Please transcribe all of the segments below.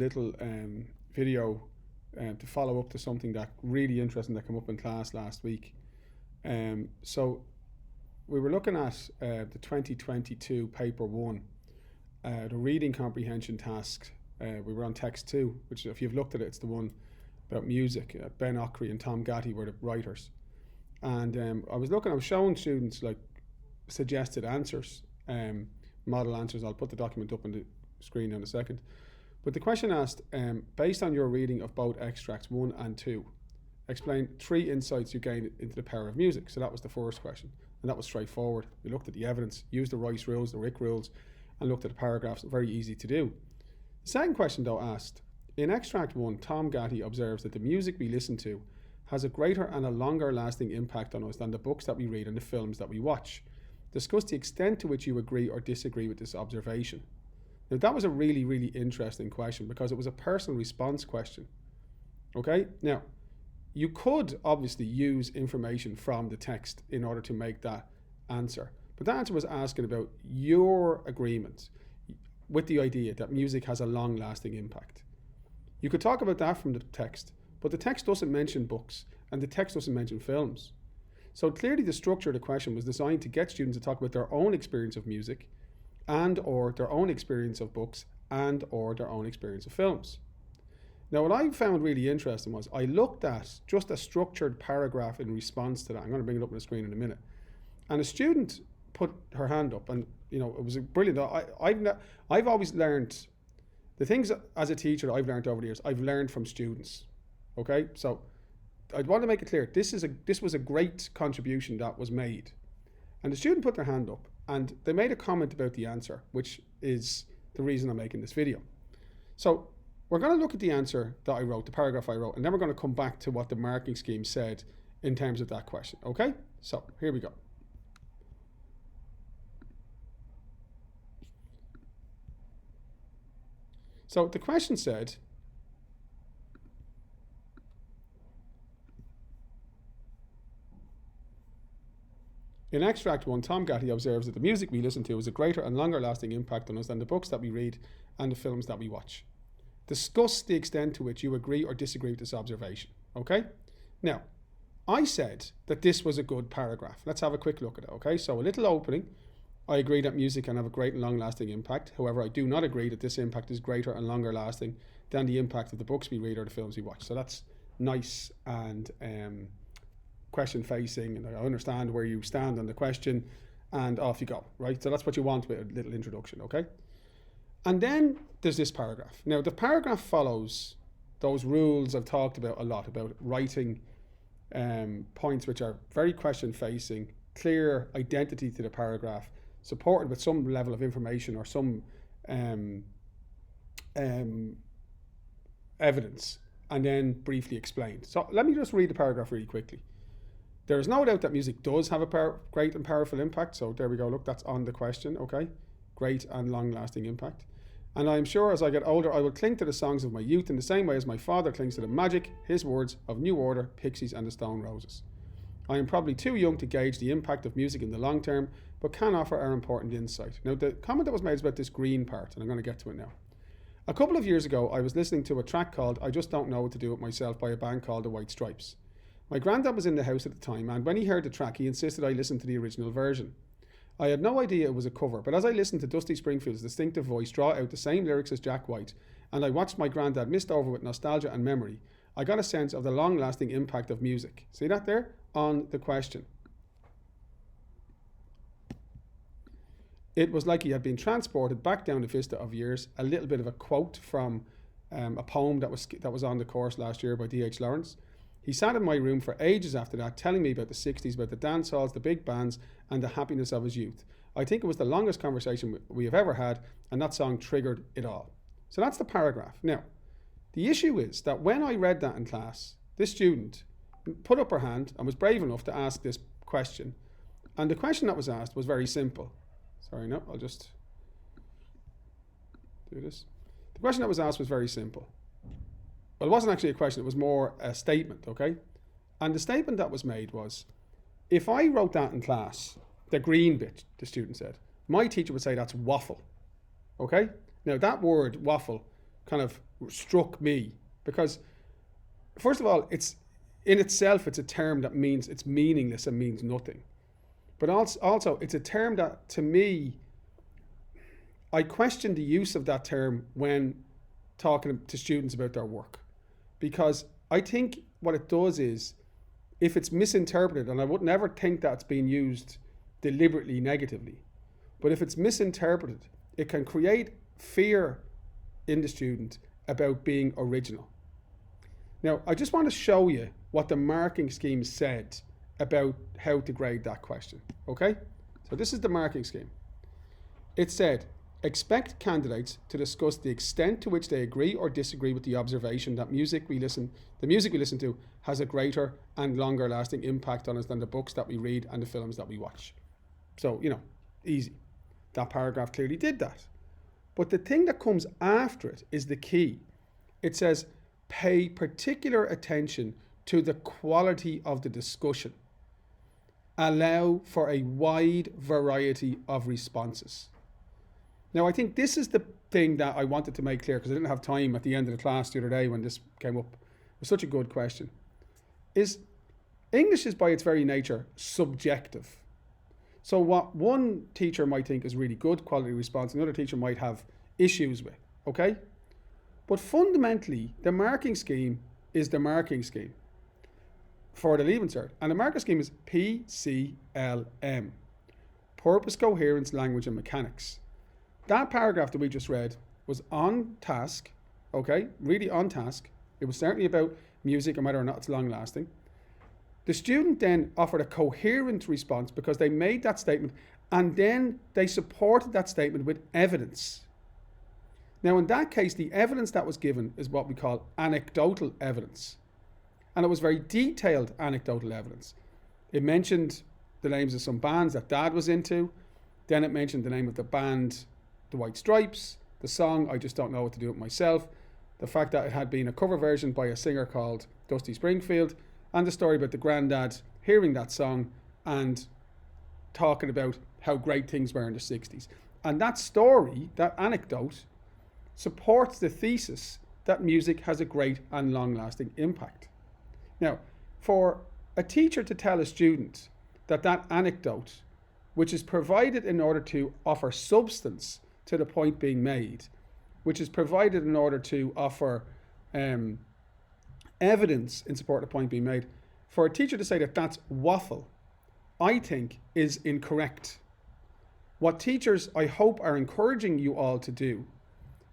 little video to follow up to something that really interesting that came up in class last week. So we were looking at the 2022 paper 1, the reading comprehension task. We were on text 2, which if you've looked at it, it's the one about music. Ben Ockery and Tom Gatty were the writers. And I was showing students like suggested answers, model answers. I'll put the document up on the screen in a second. But the question asked, based on your reading of both extracts 1 and 2, explain 3 insights you gained into the power of music. So that was the first question, and that was straightforward. We looked at the evidence, used the Rice rules, the Rick rules, and looked at the paragraphs. Very easy to do. The second question, though, asked, in extract 1, Tom Gatty observes that the music we listen to has a greater and a longer lasting impact on us than the books that we read and the films that we watch. Discuss the extent to which you agree or disagree with this observation. Now, that was a really, really interesting question because it was a personal response question. Okay? Now, you could obviously use information from the text in order to make that answer. But that answer was asking about your agreement with the idea that music has a long-lasting impact. You could talk about that from the text, but the text doesn't mention books and the text doesn't mention films. So clearly the structure of the question was designed to get students to talk about their own experience of music and or their own experience of books and or their own experience of films. Now, what I found really interesting was I looked at just a structured paragraph in response to that. I'm going to bring it up on the screen in a minute. And a student put her hand up, and it was brilliant. I've always learned the things as a teacher that I've learned over the years. I've learned from students. Okay, so I want to make it clear this was a great contribution that was made, and the student put their hand up and they made a comment about the answer, which is the reason I'm making this video. So we're going to look at the answer that I wrote, the paragraph I wrote, and then we're going to come back to what the marking scheme said in terms of that question. Okay, so here we go. So the question said, in extract 1, Tom Gatty observes that the music we listen to has a greater and longer lasting impact on us than the books that we read and the films that we watch. Discuss the extent to which you agree or disagree with this observation. Okay? Now, I said that this was a good paragraph. Let's have a quick look at it. Okay? So a little opening. I agree that music can have a great and long lasting impact. However, I do not agree that this impact is greater and longer lasting than the impact of the books we read or the films we watch. So that's nice and question facing, and I understand where you stand on the question, and off you go, right? So that's what you want with a little introduction, okay? And then there's this paragraph. Now the paragraph follows those rules I've talked about a lot, about writing points which are very question facing, clear identity to the paragraph, supported with some level of information or some evidence, and then briefly explained. So let me just read the paragraph really quickly. There is no doubt that music does have a great and powerful impact. So there we go. Look, that's on the question. Okay. Great and long-lasting impact. And I am sure as I get older, I will cling to the songs of my youth in the same way as my father clings to the magic, his words of New Order, Pixies and the Stone Roses. I am probably too young to gauge the impact of music in the long term, but can offer our important insight. Now, the comment that was made is about this green part, and I'm going to get to it now. A couple of years ago, I was listening to a track called I Just Don't Know What to Do With Myself by a band called the White Stripes. My granddad was in the house at the time, and when he heard the track, he insisted I listen to the original version. I had no idea it was a cover, but as I listened to Dusty Springfield's distinctive voice draw out the same lyrics as Jack White, and I watched my granddad mist over with nostalgia and memory, I got a sense of the long-lasting impact of music. See that there? On the question. It was like he had been transported back down the vista of years. A little bit of a quote from a poem that was on the course last year by D.H. Lawrence. He sat in my room for ages after that, telling me about the 60s, about the dance halls, the big bands, and the happiness of his youth. I think it was the longest conversation we have ever had, and that song triggered it all. So that's the paragraph. Now, the issue is that when I read that in class, this student put up her hand and was brave enough to ask this question. And the question that was asked was very simple. Sorry, no, I'll just do this. The question that was asked was very simple. Well, it wasn't actually a question, it was more a statement, okay? And the statement that was made was, if I wrote that in class, the green bit, the student said, my teacher would say that's waffle, okay? Now that word, waffle, kind of struck me, because first of all, it's in itself, it's a term that means it's meaningless and means nothing. But also it's a term that, to me, I question the use of that term when talking to students about their work. Because I think what it does is, if it's misinterpreted, and I would never think that's being used deliberately negatively, but if it's misinterpreted, it can create fear in the student about being original. Now, I just want to show you what the marking scheme said about how to grade that question, okay? So this is the marking scheme. It said, expect candidates to discuss the extent to which they agree or disagree with the observation that the music we listen to has a greater and longer lasting impact on us than the books that we read and the films that we watch. So, easy. That paragraph clearly did that. But the thing that comes after it is the key. It says, pay particular attention to the quality of the discussion. Allow for a wide variety of responses. Now, I think this is the thing that I wanted to make clear, because I didn't have time at the end of the class the other day when this came up. It was such a good question. English is by its very nature subjective. So what one teacher might think is really good quality response, another teacher might have issues with, okay? But fundamentally, the marking scheme is the marking scheme for the Leaving Cert. And the marking scheme is PCLM, Purpose, Coherence, Language and Mechanics. That paragraph that we just read was on task, okay? Really on task. It was certainly about music and whether or not it's long lasting. The student then offered a coherent response because they made that statement and then they supported that statement with evidence. Now, in that case, the evidence that was given is what we call anecdotal evidence. And it was very detailed anecdotal evidence. It mentioned the names of some bands that Dad was into. Then it mentioned the name of the band, The White Stripes, the song, I Just Don't Know What to Do With Myself, the fact that it had been a cover version by a singer called Dusty Springfield, and the story about the granddad hearing that song and talking about how great things were in the 60s. And that story, that anecdote, supports the thesis that music has a great and long-lasting impact. Now, for a teacher to tell a student that that anecdote, which is provided in order to offer substance to the point being made, which is provided in order to offer evidence in support of the point being made, for a teacher to say that that's waffle, I think is incorrect. What teachers, I hope, are encouraging you all to do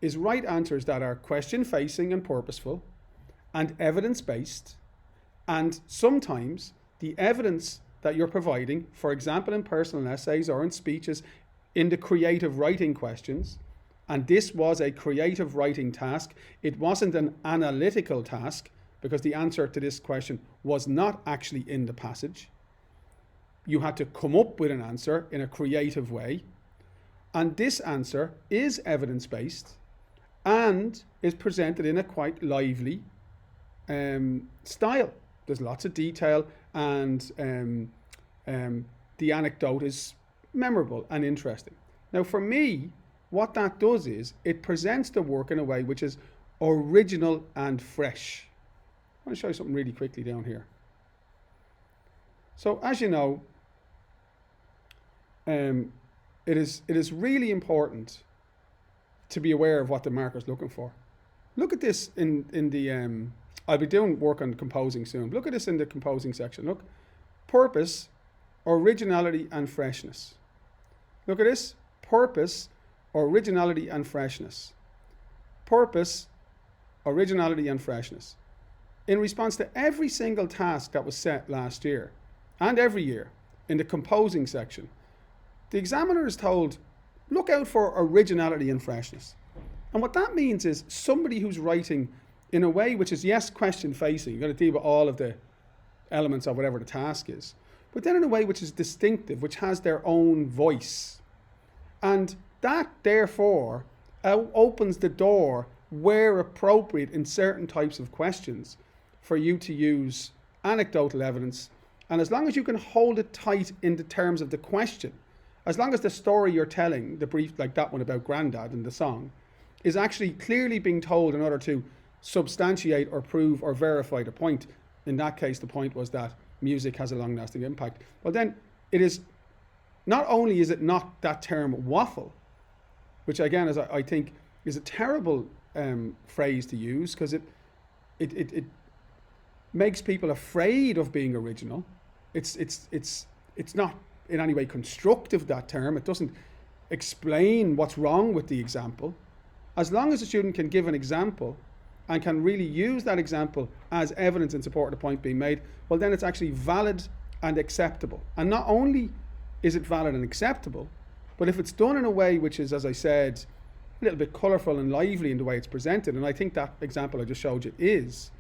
is write answers that are question-facing and purposeful and evidence-based, and sometimes the evidence that you're providing, for example in personal essays or in speeches, in the creative writing questions, and this was a creative writing task, it wasn't an analytical task, because the answer to this question was not actually in the passage. You had to come up with an answer in a creative way. And this answer is evidence-based and is presented in a quite lively style. There's lots of detail, and the anecdote is memorable and interesting. Now, for me, what that does is it presents the work in a way which is original and fresh. I want to show you something really quickly down here. So, as you know, it is really important to be aware of what the marker's looking for. Look at this in the, I'll be doing work on composing soon. Look at this in the composing section. Look, purpose, originality and freshness. Look at this, purpose, originality and freshness. Purpose, originality and freshness. In response to every single task that was set last year, and every year, in the composing section, the examiner is told, look out for originality and freshness. And what that means is somebody who's writing in a way which is, yes, question-facing, you've got to deal with all of the elements of whatever the task is, but then in a way which is distinctive, which has their own voice. And that, therefore, opens the door, where appropriate in certain types of questions, for you to use anecdotal evidence. And as long as you can hold it tight in the terms of the question, as long as the story you're telling, the brief like that one about Grandad and the song, is actually clearly being told in order to substantiate or prove or verify the point. In that case, the point was that music has a long-lasting impact. Well, then it is not only is it not that term waffle, which again, as I think, is a terrible phrase to use, because it makes people afraid of being original. It's not in any way constructive, that term. It doesn't explain what's wrong with the example. As long as the student can give an example and can really use that example as evidence in support of the point being made, well, then it's actually valid and acceptable. And not only is it valid and acceptable, but if it's done in a way which is, as I said, a little bit colourful and lively in the way it's presented, and I think that example I just showed you is,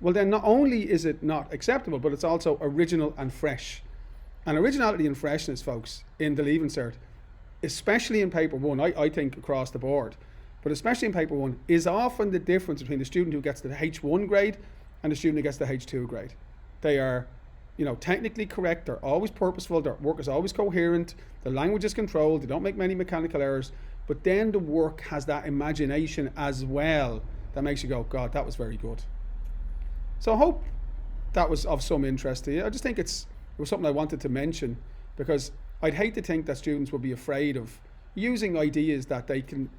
well, then not only is it not acceptable, but it's also original and fresh. And originality and freshness, folks, in the Leaving Cert, especially in paper one, I think across the board, but especially in paper one, is often the difference between the student who gets the H1 grade and the student who gets the H2 grade. They are, technically correct, they're always purposeful, their work is always coherent, the language is controlled, they don't make many mechanical errors, but then the work has that imagination as well that makes you go, God, that was very good. So I hope that was of some interest to you. I just think it was something I wanted to mention, because I'd hate to think that students will be afraid of using ideas that they can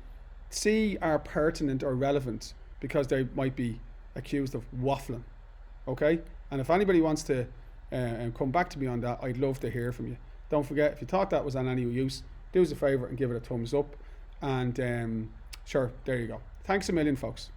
see are pertinent or relevant because they might be accused of waffling. Okay? And if anybody wants to come back to me on that, I'd love to hear from you. Don't forget, if you thought that was on any use, do us a favour and give it a thumbs up. And sure, there you go. Thanks a million, folks.